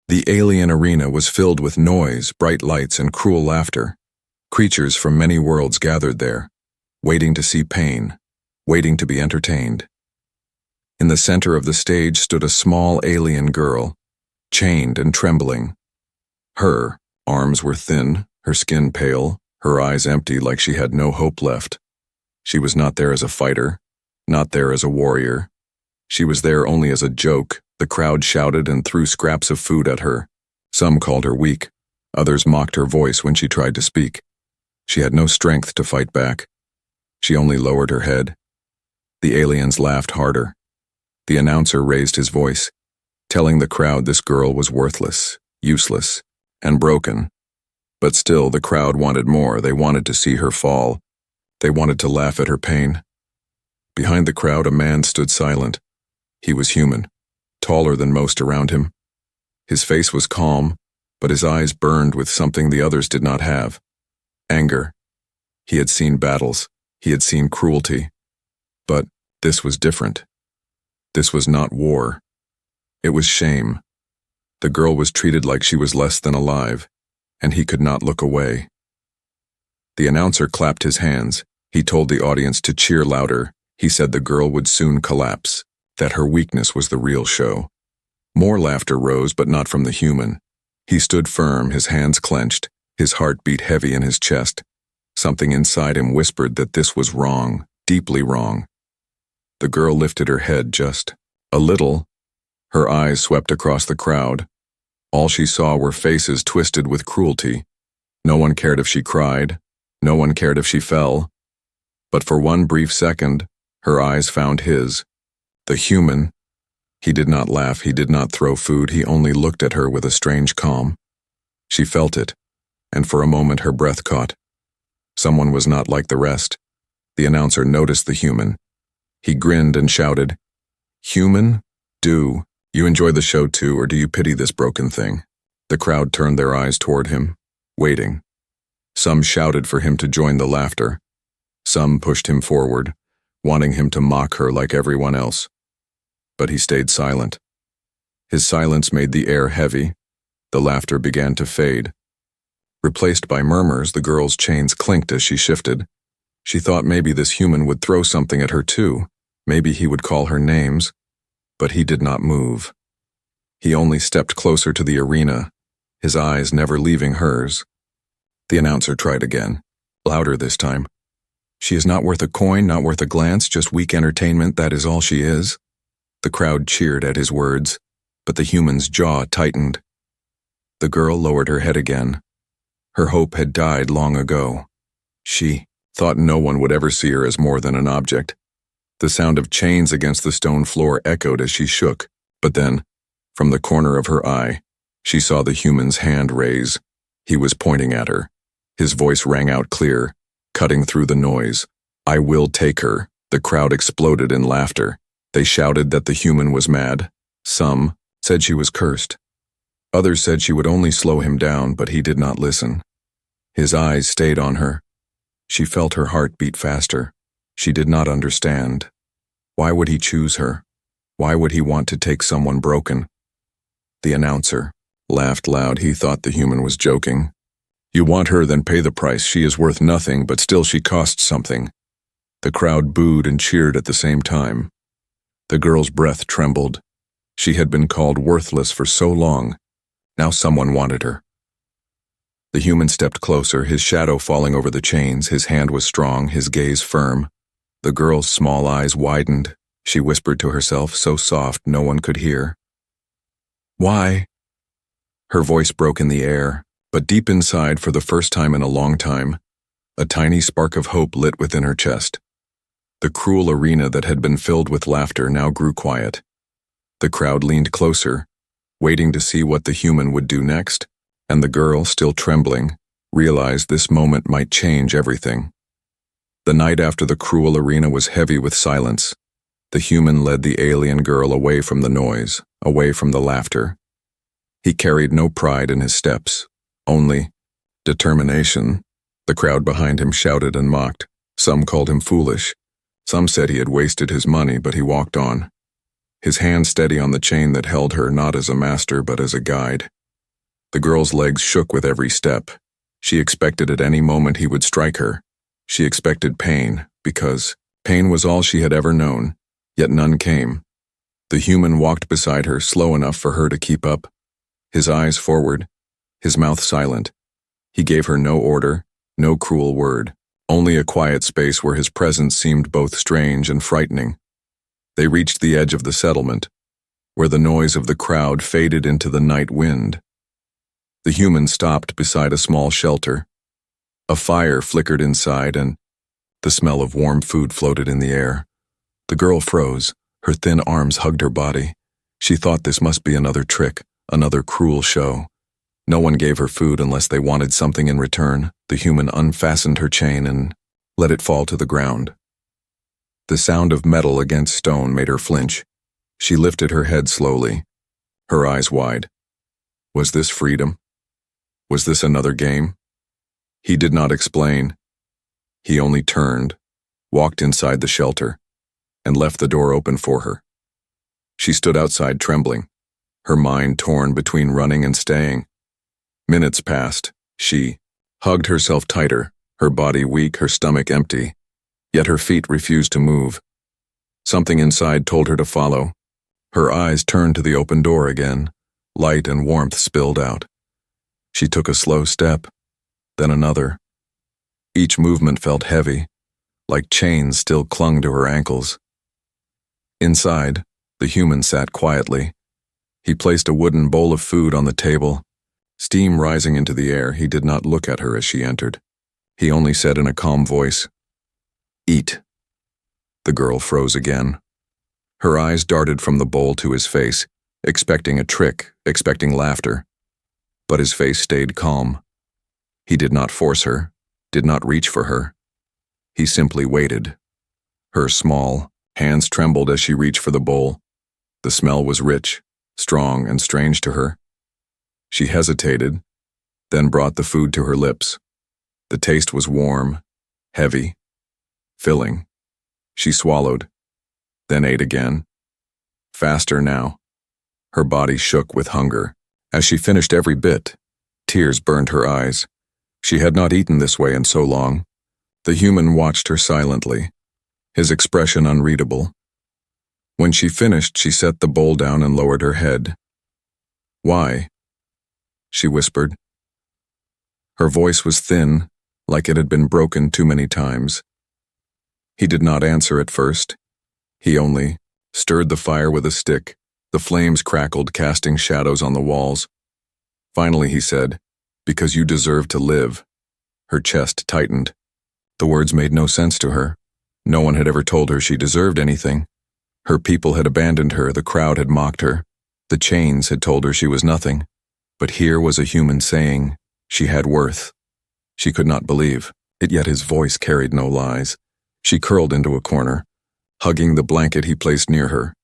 The alien arena was filled with noise, bright lights, and cruel laughter. Creatures from many worlds gathered there, waiting to see pain, waiting to be entertained. In the center of the stage stood a small alien girl, chained and trembling. Her arms were thin, her skin pale, her eyes empty like she had no hope left. She was not there as a fighter, not there as a warrior. She was there only as a joke. The crowd shouted and threw scraps of food at her. Some called her weak. Others mocked her voice when she tried to speak. She had no strength to fight back. She only lowered her head. The aliens laughed harder. The announcer raised his voice, telling the crowd this girl was worthless, useless, and broken. But still, the crowd wanted more. They wanted to see her fall. They wanted to laugh at her pain. Behind the crowd, a man stood silent. He was human, taller than most around him. His face was calm, but his eyes burned with something the others did not have. Anger. He had seen battles. He had seen cruelty. But this was different. This was not war. It was shame. The girl was treated like she was less than alive, and he could not look away. The announcer clapped his hands. He told the audience to cheer louder. He said the girl would soon collapse, that her weakness was the real show. More laughter rose, but not from the human. He stood firm, his hands clenched, his heart beat heavy in his chest. Something inside him whispered that this was wrong, deeply wrong. The girl lifted her head just a little. Her eyes swept across the crowd. All she saw were faces twisted with cruelty. No one cared if she cried. No one cared if she fell. But for one brief second, her eyes found his. The human. He did not laugh, he did not throw food, he only looked at her with a strange calm. She felt it, and for a moment her breath caught. Someone was not like the rest. The announcer noticed the human. He grinned and shouted, "Human? Do you enjoy the show too, or do you pity this broken thing?" The crowd turned their eyes toward him, waiting. Some shouted for him to join the laughter. Some pushed him forward, wanting him to mock her like everyone else. But he stayed silent. His silence made the air heavy. The laughter began to fade. Replaced by murmurs, the girl's chains clinked as she shifted. She thought maybe this human would throw something at her too. Maybe he would call her names. But he did not move. He only stepped closer to the arena, his eyes never leaving hers. The announcer tried again, louder this time. "She is not worth a coin, not worth a glance, just weak entertainment, that is all she is." The crowd cheered at his words, but the human's jaw tightened. The girl lowered her head again. Her hope had died long ago. She thought no one would ever see her as more than an object. The sound of chains against the stone floor echoed as she shook, but then, from the corner of her eye, she saw the human's hand raise. He was pointing at her. His voice rang out clear, cutting through the noise. "I will take her." The crowd exploded in laughter. They shouted that the human was mad. Some said she was cursed. Others said she would only slow him down, but he did not listen. His eyes stayed on her. She felt her heart beat faster. She did not understand. Why would he choose her? Why would he want to take someone broken? The announcer laughed loud. He thought the human was joking. "You want her, then pay the price. She is worth nothing, but still she costs something." The crowd booed and cheered at the same time. The girl's breath trembled. She had been called worthless for so long. Now someone wanted her. The human stepped closer, his shadow falling over the chains. His hand was strong, his gaze firm. The girl's small eyes widened. She whispered to herself, so soft no one could hear. "Why?" Her voice broke in the air, but deep inside, for the first time in a long time, a tiny spark of hope lit within her chest. The cruel arena that had been filled with laughter now grew quiet. The crowd leaned closer, waiting to see what the human would do next, and the girl, still trembling, realized this moment might change everything. The night after the cruel arena was heavy with silence. The human led the alien girl away from the noise, away from the laughter. He carried no pride in his steps, only determination. The crowd behind him shouted and mocked. Some called him foolish. Some said he had wasted his money, but he walked on. His hand steady on the chain that held her, not as a master but as a guide. The girl's legs shook with every step. She expected at any moment he would strike her. She expected pain, because pain was all she had ever known, yet none came. The human walked beside her, slow enough for her to keep up, his eyes forward, his mouth silent. He gave her no order, no cruel word, only a quiet space where his presence seemed both strange and frightening. They reached the edge of the settlement, where the noise of the crowd faded into the night wind. The human stopped beside a small shelter. A fire flickered inside, and the smell of warm food floated in the air. The girl froze. Her thin arms hugged her body. She thought this must be another trick, another cruel show. No one gave her food unless they wanted something in return. The human unfastened her chain and let it fall to the ground. The sound of metal against stone made her flinch. She lifted her head slowly, her eyes wide. Was this freedom? Was this another game? He did not explain. He only turned, walked inside the shelter, and left the door open for her. She stood outside trembling, her mind torn between running and staying. Minutes passed. She hugged herself tighter, her body weak, her stomach empty. Yet her feet refused to move. Something inside told her to follow. Her eyes turned to the open door again. Light and warmth spilled out. She took a slow step, then another. Each movement felt heavy, like chains still clung to her ankles. Inside, the human sat quietly. He placed a wooden bowl of food on the table. Steam rising into the air, he did not look at her as she entered. He only said in a calm voice, "Eat." The girl froze again. Her eyes darted from the bowl to his face, expecting a trick, expecting laughter. But his face stayed calm. He did not force her, did not reach for her. He simply waited. Her small hands trembled as she reached for the bowl. The smell was rich, strong, and strange to her. She hesitated, then brought the food to her lips. The taste was warm, heavy, filling. She swallowed, then ate again. Faster now. Her body shook with hunger. As she finished every bit, tears burned her eyes. She had not eaten this way in so long. The human watched her silently, his expression unreadable. When she finished, she set the bowl down and lowered her head. "Why?" she whispered. Her voice was thin, like it had been broken too many times. He did not answer at first. He only stirred the fire with a stick. The flames crackled, casting shadows on the walls. Finally he said, "Because you deserve to live." Her chest tightened. The words made no sense to her. No one had ever told her she deserved anything. Her people had abandoned her, the crowd had mocked her. The chains had told her she was nothing. But here was a human saying she had worth. She could not believe it, yet his voice carried no lies. She curled into a corner, hugging the blanket he placed near her.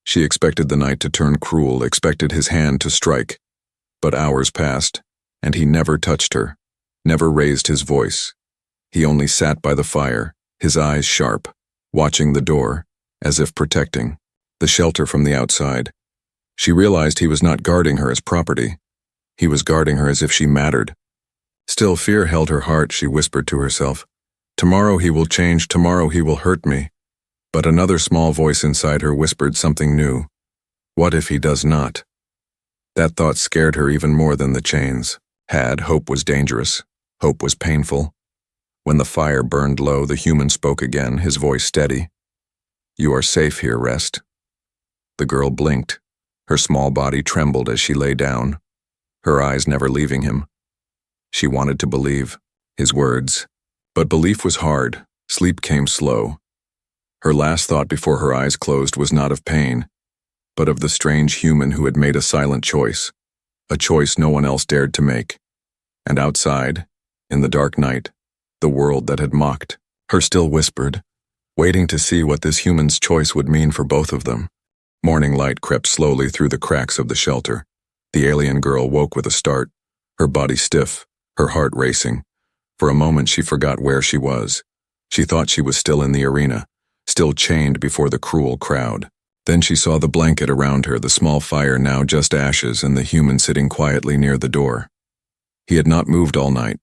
She expected the night to turn cruel, expected his hand to strike. But hours passed, and he never touched her, never raised his voice. He only sat by the fire, his eyes sharp, watching the door, as if protecting the shelter from the outside. She realized he was not guarding her as property. He was guarding her as if she mattered. Still, fear held her heart. She whispered to herself, "Tomorrow he will change, tomorrow he will hurt me." But another small voice inside her whispered something new. What if he does not? That thought scared her even more than the chains. Hope was dangerous. Hope was painful. When the fire burned low, the human spoke again, his voice steady. "You are safe here, rest." The girl blinked. Her small body trembled as she lay down, her eyes never leaving him. She wanted to believe his words, but belief was hard. Sleep came slow. Her last thought before her eyes closed was not of pain, but of the strange human who had made a silent choice, a choice no one else dared to make. And outside, in the dark night, the world that had mocked her still whispered, waiting to see what this human's choice would mean for both of them. Morning light crept slowly through the cracks of the shelter. The alien girl woke with a start, her body stiff, her heart racing. For a moment she forgot where she was. She thought she was still in the arena, still chained before the cruel crowd. Then she saw the blanket around her, the small fire now just ashes, and the human sitting quietly near the door. He had not moved all night.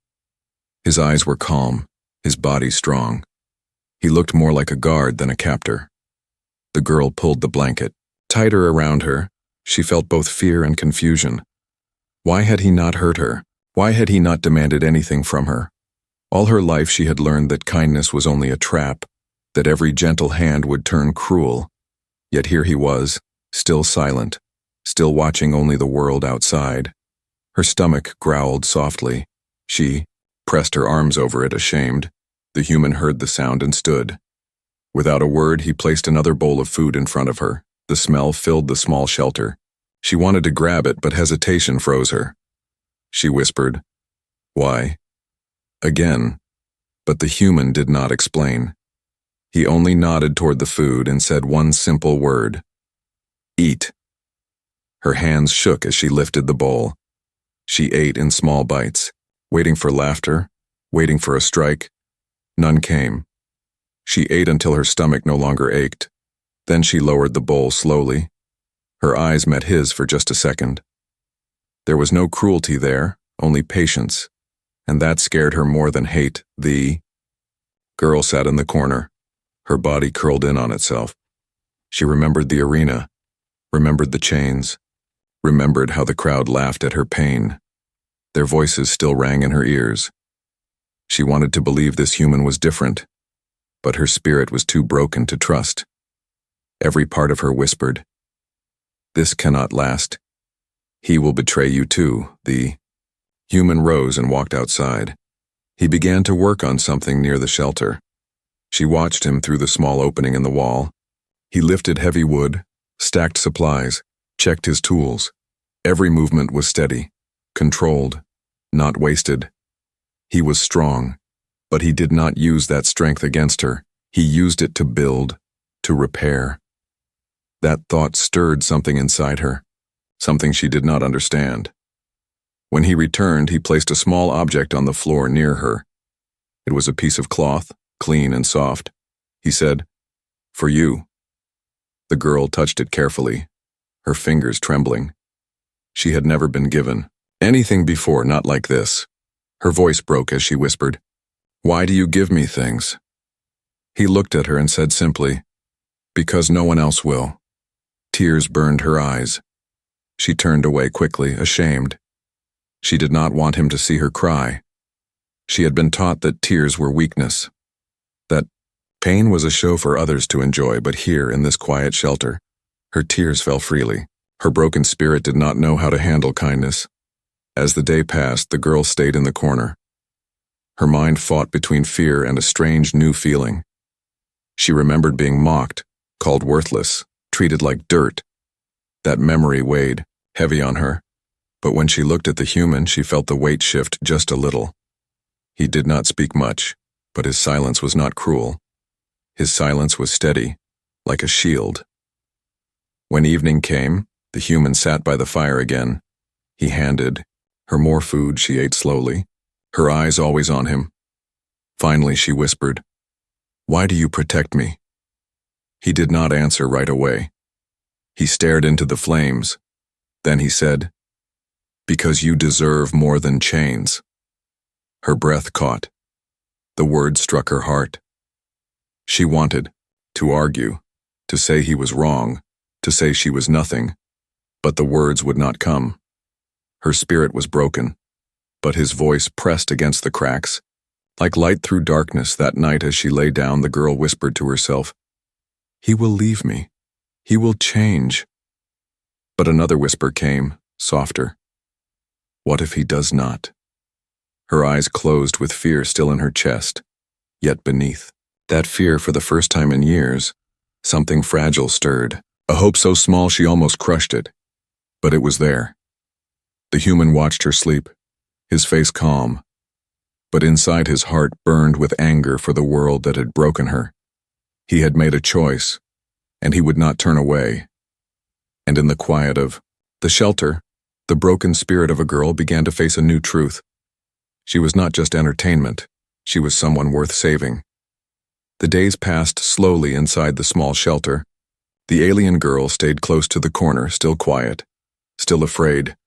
His eyes were calm, his body strong. He looked more like a guard than a captor. The girl pulled the blanket tighter around her. She felt both fear and confusion. Why had he not hurt her? Why had he not demanded anything from her? All her life she had learned that kindness was only a trap, that every gentle hand would turn cruel. Yet here he was, still silent, still watching only the world outside. Her stomach growled softly. She pressed her arms over it, ashamed. The human heard the sound and stood. Without a word, he placed another bowl of food in front of her. The smell filled the small shelter. She wanted to grab it, but hesitation froze her. She whispered, "Why?" Again, but the human did not explain. He only nodded toward the food and said one simple word, "Eat." Her hands shook as she lifted the bowl. She ate in small bites, waiting for laughter, waiting for a strike. None came. She ate until her stomach no longer ached. Then she lowered the bowl slowly. Her eyes met his for just a second. There was no cruelty there, only patience, and that scared her more than hate. The girl sat in the corner, her body curled in on itself. She remembered the arena, remembered the chains, remembered how the crowd laughed at her pain. Their voices still rang in her ears. She wanted to believe this human was different, but her spirit was too broken to trust. Every part of her whispered, "This cannot last. He will betray you too." The human rose and walked outside. He began to work on something near the shelter. She watched him through the small opening in the wall. He lifted heavy wood, stacked supplies, checked his tools. Every movement was steady, controlled, not wasted. He was strong, but he did not use that strength against her. He used it to build, to repair. That thought stirred something inside her, something she did not understand. When he returned, he placed a small object on the floor near her. It was a piece of cloth, clean and soft. He said, "For you." The girl touched it carefully, her fingers trembling. She had never been given anything before, not like this. Her voice broke as she whispered, "Why do you give me things?" He looked at her and said simply, "Because no one else will." Tears burned her eyes. She turned away quickly, ashamed. She did not want him to see her cry. She had been taught that tears were weakness, that pain was a show for others to enjoy, but here, in this quiet shelter, her tears fell freely. Her broken spirit did not know how to handle kindness. As the day passed, the girl stayed in the corner. Her mind fought between fear and a strange new feeling. She remembered being mocked, called worthless, treated like dirt. That memory weighed heavy on her, but when she looked at the human, she felt the weight shift just a little. He did not speak much, but his silence was not cruel. His silence was steady, like a shield. When evening came, the human sat by the fire again. He handed her more food. She ate slowly, her eyes always on him. Finally, she whispered, "Why do you protect me?" He did not answer right away. He stared into the flames. Then he said, "Because you deserve more than chains." Her breath caught. The word struck her heart. She wanted to argue, to say he was wrong, to say she was nothing, but the words would not come. Her spirit was broken, but his voice pressed against the cracks. Like light through darkness that night as she lay down, the girl whispered to herself, "He will leave me. He will change." But another whisper came, softer. "What if he does not?" Her eyes closed with fear still in her chest, yet beneath that fear, for the first time in years, something fragile stirred, a hope so small she almost crushed it. But it was there. The human watched her sleep, his face calm, but inside his heart burned with anger for the world that had broken her. He had made a choice, and he would not turn away. And in the quiet of the shelter, the broken spirit of a girl began to face a new truth. She was not just entertainment, she was someone worth saving. The days passed slowly inside the small shelter. The alien girl stayed close to the corner, still quiet, still afraid,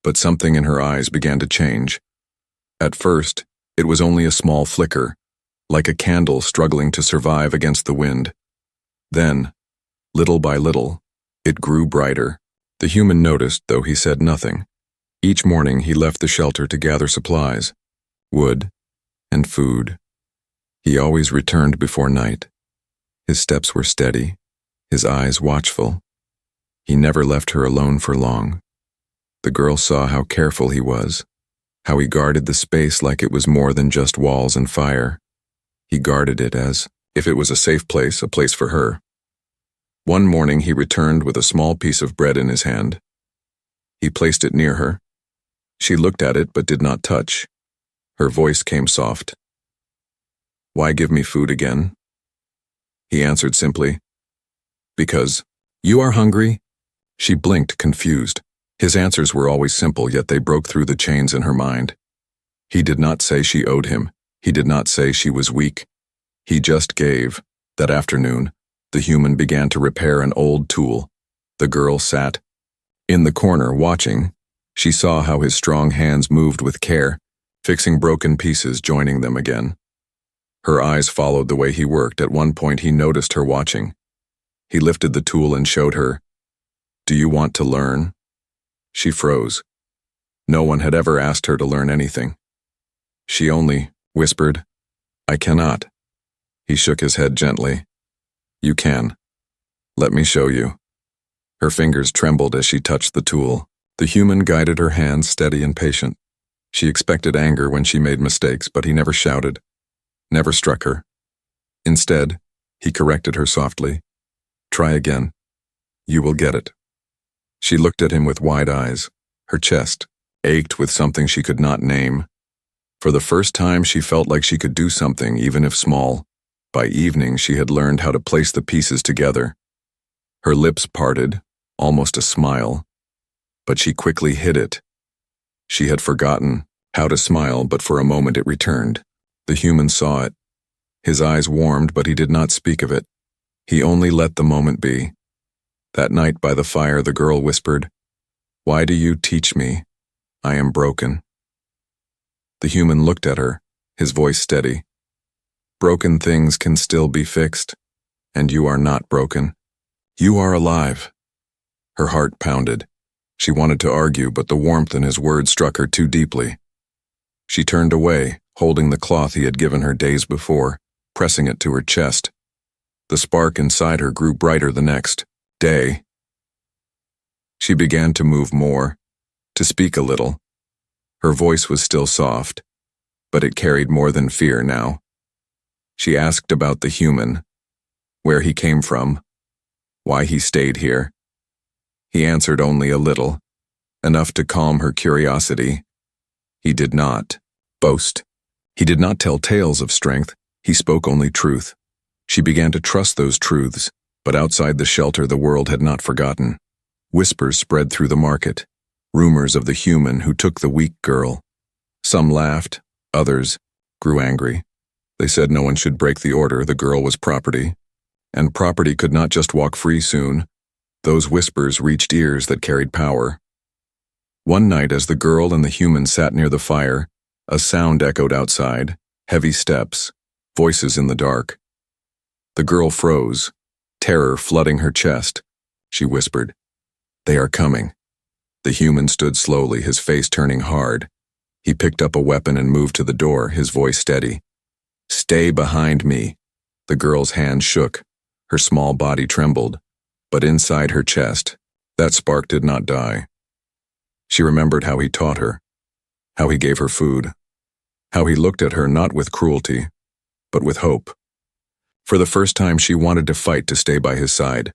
but something in her eyes began to change. At first, it was only a small flicker, like a candle struggling to survive against the wind. Then, little by little, it grew brighter. The human noticed, though he said nothing. Each morning he left the shelter to gather supplies, wood, and food. He always returned before night. His steps were steady, his eyes watchful. He never left her alone for long. The girl saw how careful he was, how he guarded the space like it was more than just walls and fire. He guarded it as if it was a safe place, a place for her. One morning he returned with a small piece of bread in his hand. He placed it near her. She looked at it but did not touch. Her voice came soft. "Why give me food again?" He answered simply, "Because you are hungry." She blinked, confused. His answers were always simple, yet they broke through the chains in her mind. He did not say she owed him. He did not say she was weak. He just gave. That afternoon, the human began to repair an old tool. The girl sat in the corner watching. She saw how his strong hands moved with care, fixing broken pieces, joining them again. Her eyes followed the way he worked. At one point he noticed her watching. He lifted the tool and showed her. "Do you want to learn?" She froze. No one had ever asked her to learn anything. She only whispered, "I cannot." He shook his head gently. "You can. Let me show you." Her fingers trembled as she touched the tool. The human guided her hands, steady and patient. She expected anger when she made mistakes, but he never shouted, never struck her. Instead, he corrected her softly. "Try again. You will get it." She looked at him with wide eyes. Her chest ached with something she could not name. For the first time, she felt like she could do something, even if small. By evening, she had learned how to place the pieces together. Her lips parted, almost a smile, but she quickly hid it. She had forgotten how to smile, but for a moment it returned. The human saw it. His eyes warmed, but he did not speak of it. He only let the moment be. That night by the fire, the girl whispered, "Why do you teach me? I am broken." The human looked at her, his voice steady. "Broken things can still be fixed, and you are not broken. You are alive." Her heart pounded. She wanted to argue, but the warmth in his words struck her too deeply. She turned away, holding the cloth he had given her days before, pressing it to her chest. The spark inside her grew brighter the next day. She began to move more, to speak a little. Her voice was still soft, but it carried more than fear now. She asked about the human, where he came from, why he stayed here. He answered only a little, enough to calm her curiosity. He did not boast. He did not tell tales of strength. He spoke only truth. She began to trust those truths, but outside the shelter the world had not forgotten. Whispers spread through the market, rumors of the human who took the weak girl. Some laughed, others grew angry. They said no one should break the order, the girl was property, and property could not just walk free soon. Those whispers reached ears that carried power. One night, as the girl and the human sat near the fire, a sound echoed outside, heavy steps, voices in the dark. The girl froze, terror flooding her chest. She whispered, "They are coming." The human stood slowly, his face turning hard. He picked up a weapon and moved to the door, his voice steady. "Stay behind me." The girl's hand shook. Her small body trembled, but inside her chest, that spark did not die. She remembered how he taught her, how he gave her food, how he looked at her not with cruelty, but with hope. For the first time, she wanted to fight to stay by his side.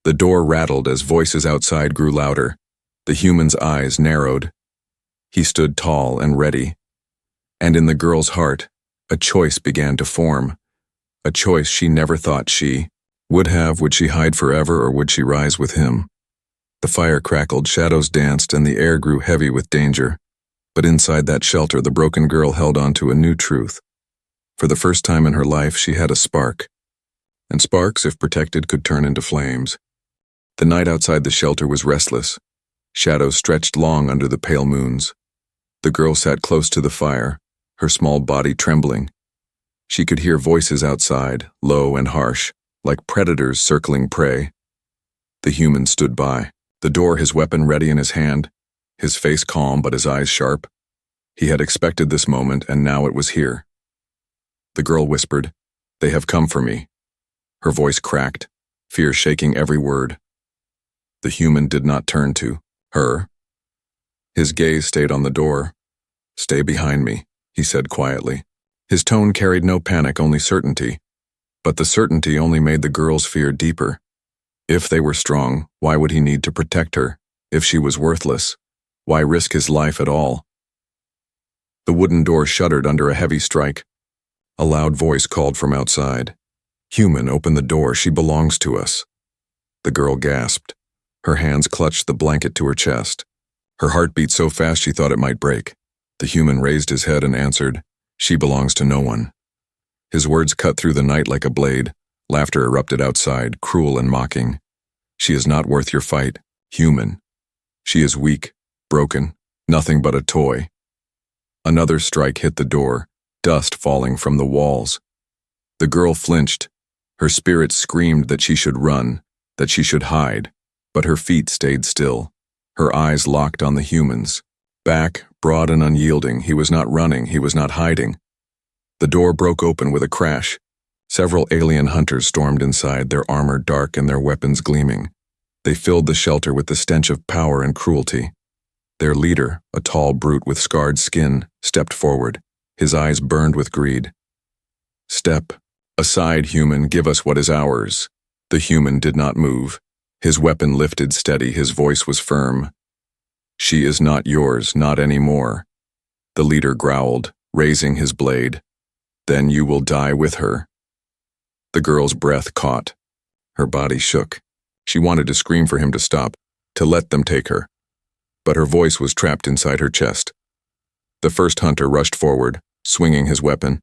The door rattled as voices outside grew louder. The human's eyes narrowed. He stood tall and ready. And in the girl's heart, a choice began to form. A choice she never thought she would have. Would she hide forever, or would she rise with him? The fire crackled, shadows danced, and the air grew heavy with danger. But inside that shelter, the broken girl held on to a new truth. For the first time in her life, she had a spark. and sparks, if protected, could turn into flames. The night outside the shelter was restless. Shadows stretched long under the pale moons. The girl sat close to the fire, her small body trembling. She could hear voices outside, low and harsh, like predators circling prey. The human stood by, the door, his weapon ready in his hand, his face calm but his eyes sharp. He had expected this moment, and now it was here. The girl whispered, "They have come for me." Her voice cracked, fear shaking every word. The human did not turn to her. His gaze stayed on the door. "Stay behind me," he said quietly. His tone carried no panic, only certainty. But the certainty only made the girl's fear deeper. If they were strong, why would he need to protect her? If she was worthless, why risk his life at all? The wooden door shuddered under a heavy strike. A loud voice called from outside. "Human, open the door, she belongs to us." The girl gasped. Her hands clutched the blanket to her chest. Her heart beat so fast she thought it might break. The human raised his head and answered, "She belongs to no one." His words cut through the night like a blade. Laughter erupted outside, cruel and mocking. "She is not worth your fight, human. She is weak, broken, nothing but a toy." Another strike hit the door, dust falling from the walls. The girl flinched. Her spirit screamed that she should run, that she should hide, but her feet stayed still. Her eyes locked on the human's. Back, broad and unyielding, he was not running, he was not hiding. The door broke open with a crash. Several alien hunters stormed inside, their armor dark and their weapons gleaming. They filled the shelter with the stench of power and cruelty. Their leader, a tall brute with scarred skin, stepped forward. His eyes burned with greed. "Step aside, human, give us what is ours." The human did not move. His weapon lifted steady, his voice was firm. "She is not yours, not anymore." The leader growled, raising his blade. "Then you will die with her." The girl's breath caught. Her body shook. She wanted to scream for him to stop, to let them take her. But her voice was trapped inside her chest. The first hunter rushed forward, swinging his weapon.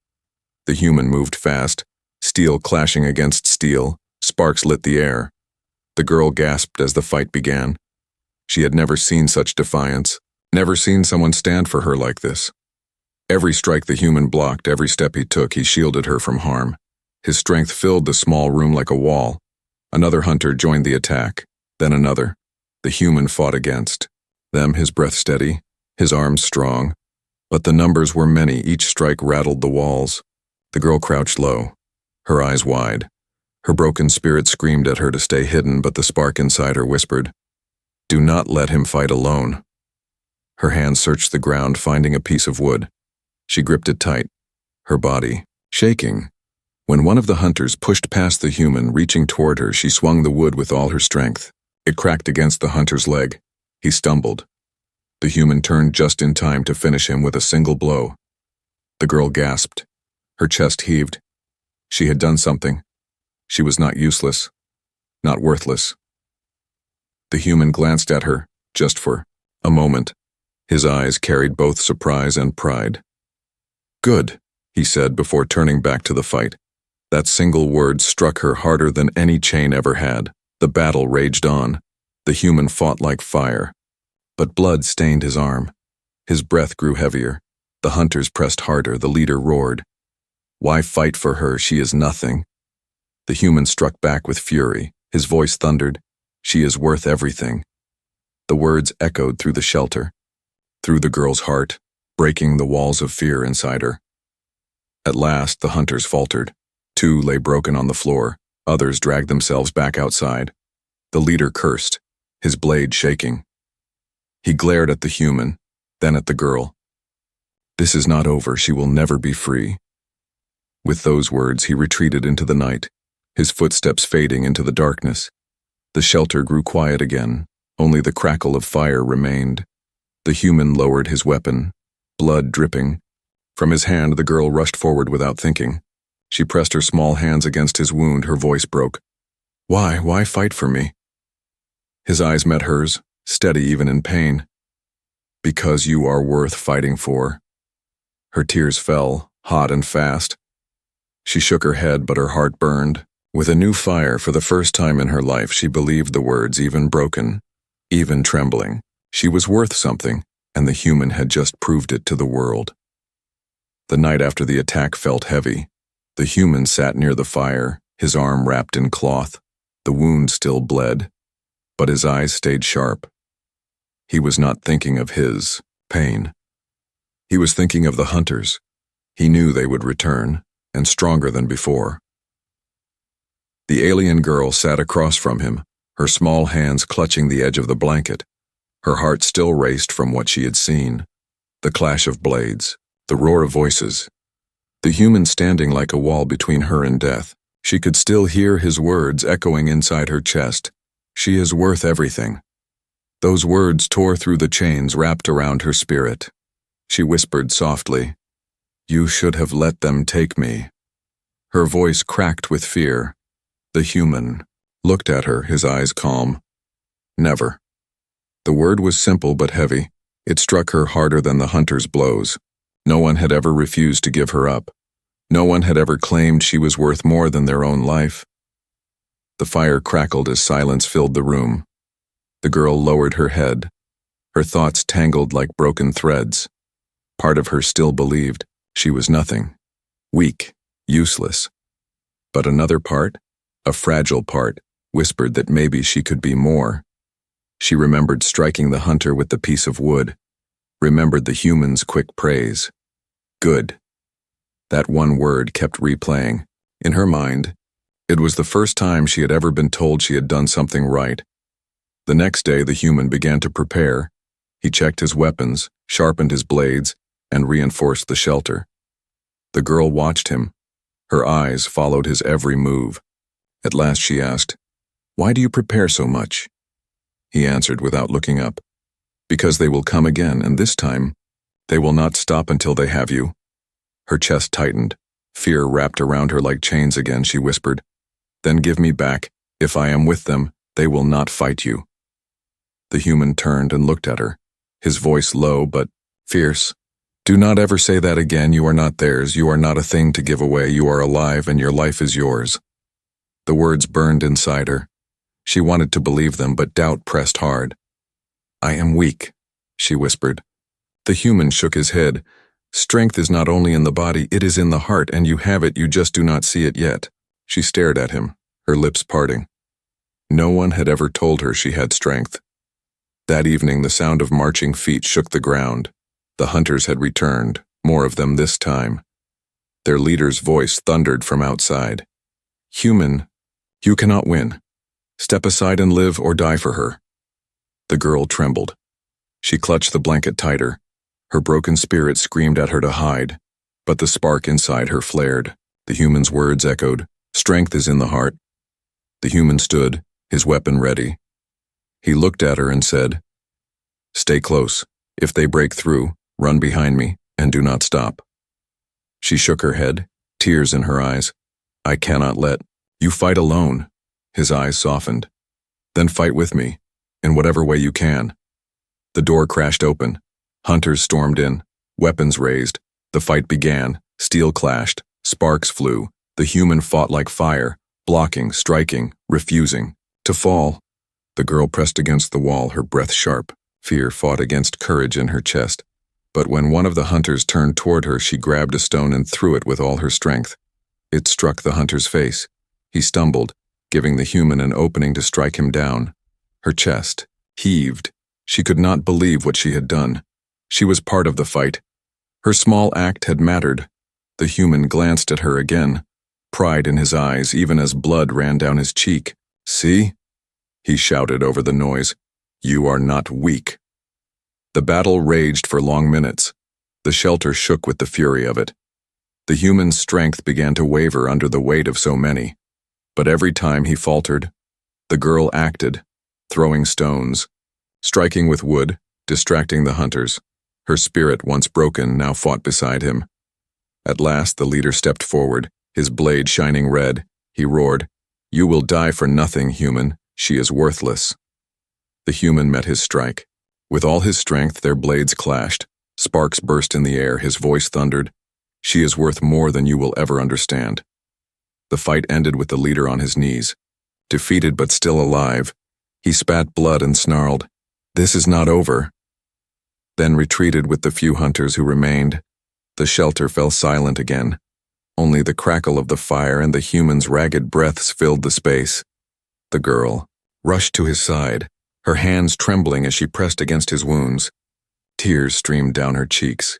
The human moved fast, steel clashing against steel, sparks lit the air. The girl gasped as the fight began. She had never seen such defiance, never seen someone stand for her like this. Every strike the human blocked, every step he took, he shielded her from harm. His strength filled the small room like a wall. Another hunter joined the attack, then another. The human fought against them, his breath steady, his arms strong. But the numbers were many, each strike rattled the walls. The girl crouched low, her eyes wide. Her broken spirit screamed at her to stay hidden, but the spark inside her whispered, "Do not let him fight alone." Her hand searched the ground, finding a piece of wood. She gripped it tight, her body shaking. When one of the hunters pushed past the human, reaching toward her, she swung the wood with all her strength. It cracked against the hunter's leg. He stumbled. The human turned just in time to finish him with a single blow. The girl gasped. Her chest heaved. She had done something. She was not useless, not worthless. The human glanced at her, just for a moment. His eyes carried both surprise and pride. "Good," he said before turning back to the fight. That single word struck her harder than any chain ever had. The battle raged on. The human fought like fire. But blood stained his arm. His breath grew heavier. The hunters pressed harder. The leader roared, "Why fight for her? She is nothing." The human struck back with fury. His voice thundered, "She is worth everything." The words echoed through the shelter, through the girl's heart, breaking the walls of fear inside her. At last, the hunters faltered. Two lay broken on the floor. Others dragged themselves back outside. The leader cursed, his blade shaking. He glared at the human, then at the girl. "This is not over. She will never be free." With those words, he retreated into the night, his footsteps fading into the darkness. The shelter grew quiet again. Only the crackle of fire remained. The human lowered his weapon, blood dripping. From his hand, the girl rushed forward without thinking. She pressed her small hands against his wound, her voice broke. Why fight for me?" His eyes met hers, steady even in pain. "Because you are worth fighting for." Her tears fell, hot and fast. She shook her head, but her heart burned. With a new fire for the first time in her life, she believed the words, even broken, even trembling. She was worth something, and the human had just proved it to the world. The night after the attack felt heavy. The human sat near the fire, his arm wrapped in cloth. The wound still bled, but his eyes stayed sharp. He was not thinking of his pain. He was thinking of the hunters. He knew they would return, and stronger than before. The alien girl sat across from him, her small hands clutching the edge of the blanket. Her heart still raced from what she had seen. The clash of blades, the roar of voices. The human standing like a wall between her and death. She could still hear his words echoing inside her chest. She is worth everything. Those words tore through the chains wrapped around her spirit. She whispered softly, "You should have let them take me." Her voice cracked with fear. The human looked at her, his eyes calm. Never. The word was simple but heavy. It struck her harder than the hunter's blows. No one had ever refused to give her up. No one had ever claimed she was worth more than their own life. The fire crackled as silence filled the room. The girl lowered her head. Her thoughts tangled like broken threads. Part of her still believed she was nothing, weak, useless. But another part, a fragile part, whispered that maybe she could be more. She remembered striking the hunter with the piece of wood, remembered the human's quick praise. Good. That one word kept replaying. In her mind, it was the first time she had ever been told she had done something right. The next day, the human began to prepare. He checked his weapons, sharpened his blades, and reinforced the shelter. The girl watched him. Her eyes followed his every move. At last she asked, "Why do you prepare so much?" He answered without looking up, "Because they will come again, and this time, they will not stop until they have you." Her chest tightened. Fear wrapped around her like chains again. She whispered, "Then give me back. If I am with them, they will not fight you." The human turned and looked at her, his voice low but fierce. "Do not ever say that again. You are not theirs. You are not a thing to give away. You are alive, and your life is yours." The words burned inside her. She wanted to believe them, but doubt pressed hard. "I am weak," she whispered. The human shook his head. "Strength is not only in the body, it is in the heart, and you have it, you just do not see it yet." She stared at him, her lips parting. No one had ever told her she had strength. That evening, the sound of marching feet shook the ground. The hunters had returned, more of them this time. Their leader's voice thundered from outside. "Human, you cannot win. Step aside and live or die for her." The girl trembled. She clutched the blanket tighter. Her broken spirit screamed at her to hide, but the spark inside her flared. The human's words echoed, "Strength is in the heart." The human stood, his weapon ready. He looked at her and said, "Stay close. If they break through, run behind me, and do not stop." She shook her head, tears in her eyes. "I cannot let you fight alone." His eyes softened. "Then fight with me, in whatever way you can." The door crashed open. Hunters stormed in, weapons raised. The fight began. Steel clashed. Sparks flew. The human fought like fire, blocking, striking, refusing to fall. The girl pressed against the wall, her breath sharp. Fear fought against courage in her chest. But when one of the hunters turned toward her, she grabbed a stone and threw it with all her strength. It struck the hunter's face. He stumbled, giving the human an opening to strike him down. Her chest heaved. She could not believe what she had done. She was part of the fight. Her small act had mattered. The human glanced at her again, pride in his eyes even as blood ran down his cheek. "See?" he shouted over the noise. "You are not weak." The battle raged for long minutes. The shelter shook with the fury of it. The human's strength began to waver under the weight of so many. But every time he faltered, the girl acted, throwing stones, striking with wood, distracting the hunters. Her spirit, once broken, now fought beside him. At last the leader stepped forward, his blade shining red. He roared, "You will die for nothing, human. She is worthless." The human met his strike. With all his strength, their blades clashed. Sparks burst in the air, his voice thundered, "She is worth more than you will ever understand." The fight ended with the leader on his knees. Defeated but still alive, he spat blood and snarled, "This is not over." Then retreated with the few hunters who remained. The shelter fell silent again. Only the crackle of the fire and the humans' ragged breaths filled the space. The girl rushed to his side, her hands trembling as she pressed against his wounds. Tears streamed down her cheeks.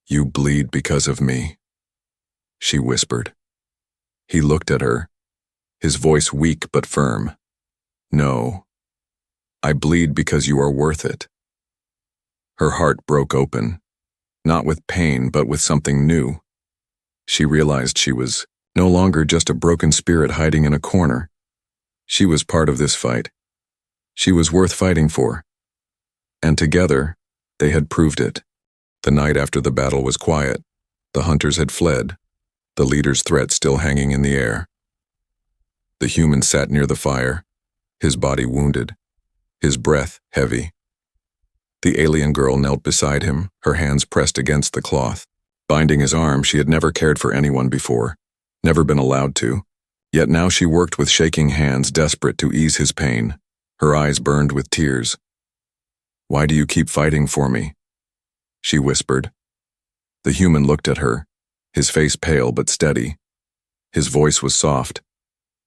"You bleed because of me," she whispered. He looked at her, his voice weak but firm. "No, I bleed because you are worth it." Her heart broke open, not with pain but with something new. She realized she was no longer just a broken spirit hiding in a corner. She was part of this fight. She was worth fighting for. And together, they had proved it. The night after the battle was quiet. The hunters had fled, the leader's threat still hanging in the air. The human sat near the fire, his body wounded, his breath heavy. The alien girl knelt beside him, her hands pressed against the cloth. Binding his arm, she had never cared for anyone before, never been allowed to. Yet now she worked with shaking hands, desperate to ease his pain. Her eyes burned with tears. "Why do you keep fighting for me?" she whispered. The human looked at her, his face pale but steady. His voice was soft.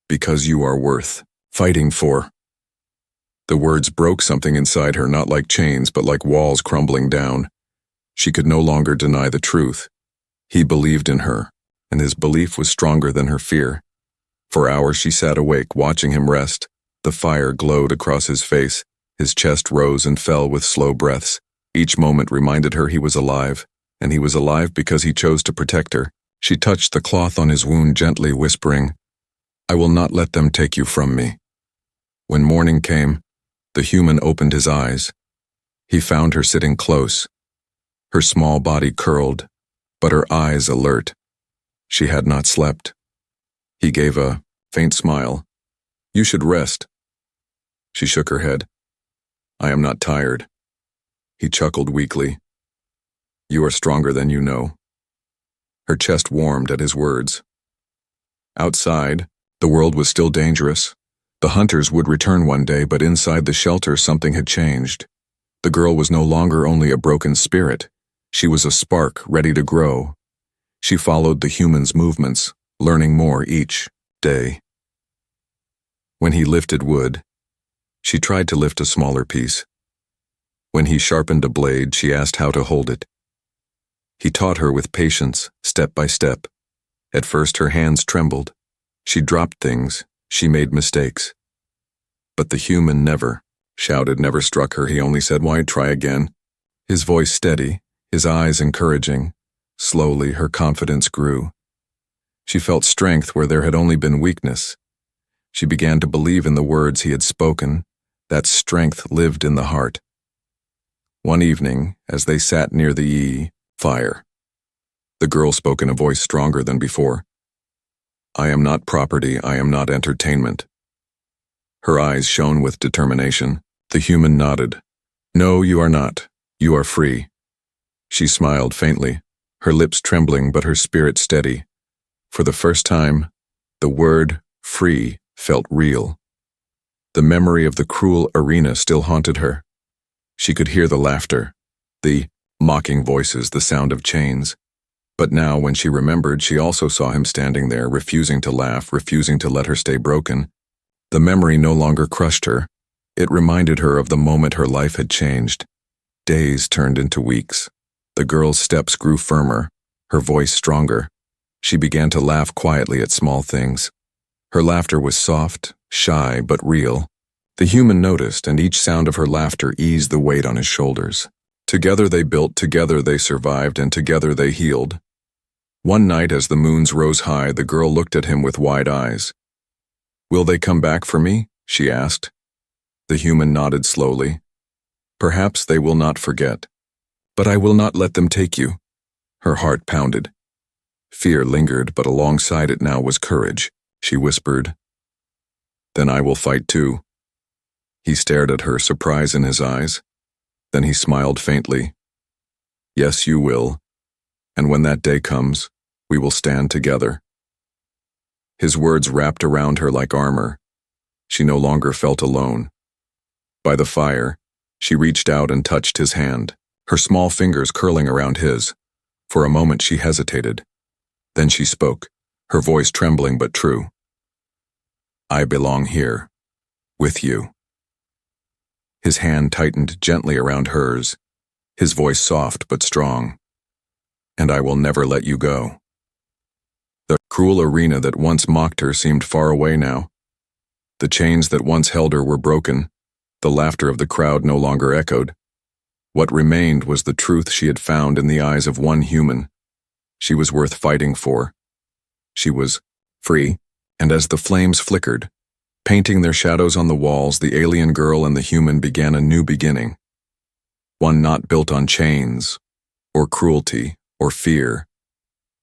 "Because you are worth fighting for." The words broke something inside her, not like chains, but like walls crumbling down. She could no longer deny the truth. He believed in her, and his belief was stronger than her fear. For hours she sat awake, watching him rest. The fire glowed across his face. His chest rose and fell with slow breaths. Each moment reminded her he was alive, and he was alive because he chose to protect her. She touched the cloth on his wound gently, whispering, "I will not let them take you from me." When morning came, the human opened his eyes. He found her sitting close, her small body curled, but her eyes alert. She had not slept. He gave a faint smile. "You should rest." She shook her head. "I am not tired." He chuckled weakly. "You are stronger than you know." Her chest warmed at his words. Outside, the world was still dangerous. The hunters would return one day, but inside the shelter something had changed. The girl was no longer only a broken spirit. She was a spark ready to grow. She followed the human's movements, learning more each day. When he lifted wood, she tried to lift a smaller piece. When he sharpened a blade, she asked how to hold it. He taught her with patience, step by step. At first her hands trembled. She dropped things, she made mistakes. But the human never shouted, never struck her. He only said, "Why, try again." His voice steady, his eyes encouraging. Slowly her confidence grew. She felt strength where there had only been weakness. She began to believe in the words he had spoken. That strength lived in the heart. One evening, as they sat near the fire, the girl spoke in a voice stronger than before. "I am not property, I am not entertainment." Her eyes shone with determination. The human nodded. "No, you are not. You are free." She smiled faintly, her lips trembling but her spirit steady. For the first time, the word free felt real. The memory of the cruel arena still haunted her. She could hear the laughter, the mocking voices, the sound of chains. But now, when she remembered, she also saw him standing there, refusing to laugh, refusing to let her stay broken. The memory no longer crushed her. It reminded her of the moment her life had changed. Days turned into weeks. The girl's steps grew firmer, her voice stronger. She began to laugh quietly at small things. Her laughter was soft, shy, but real. The human noticed, and each sound of her laughter eased the weight on his shoulders. Together they built, together they survived, and together they healed. One night, as the moons rose high, the girl looked at him with wide eyes. "Will they come back for me?" she asked. The human nodded slowly. "Perhaps they will not forget. But I will not let them take you." Her heart pounded. Fear lingered, but alongside it now was courage. She whispered, "Then I will fight too." He stared at her, surprise in his eyes. Then he smiled faintly. "Yes, you will. And when that day comes, we will stand together." His words wrapped around her like armor. She no longer felt alone. By the fire, she reached out and touched his hand, her small fingers curling around his. For a moment she hesitated. Then she spoke, her voice trembling but true. "I belong here, with you." His hand tightened gently around hers, his voice soft but strong. "And I will never let you go." The cruel arena that once mocked her seemed far away now. The chains that once held her were broken. The laughter of the crowd no longer echoed. What remained was the truth she had found in the eyes of one human. She was worth fighting for. She was free, and as the flames flickered, painting their shadows on the walls, the alien girl and the human began a new beginning. One not built on chains, or cruelty, or fear,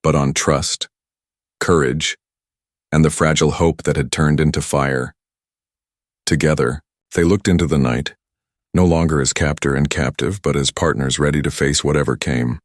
but on trust, courage, and the fragile hope that had turned into fire. Together, they looked into the night, no longer as captor and captive, but as partners ready to face whatever came.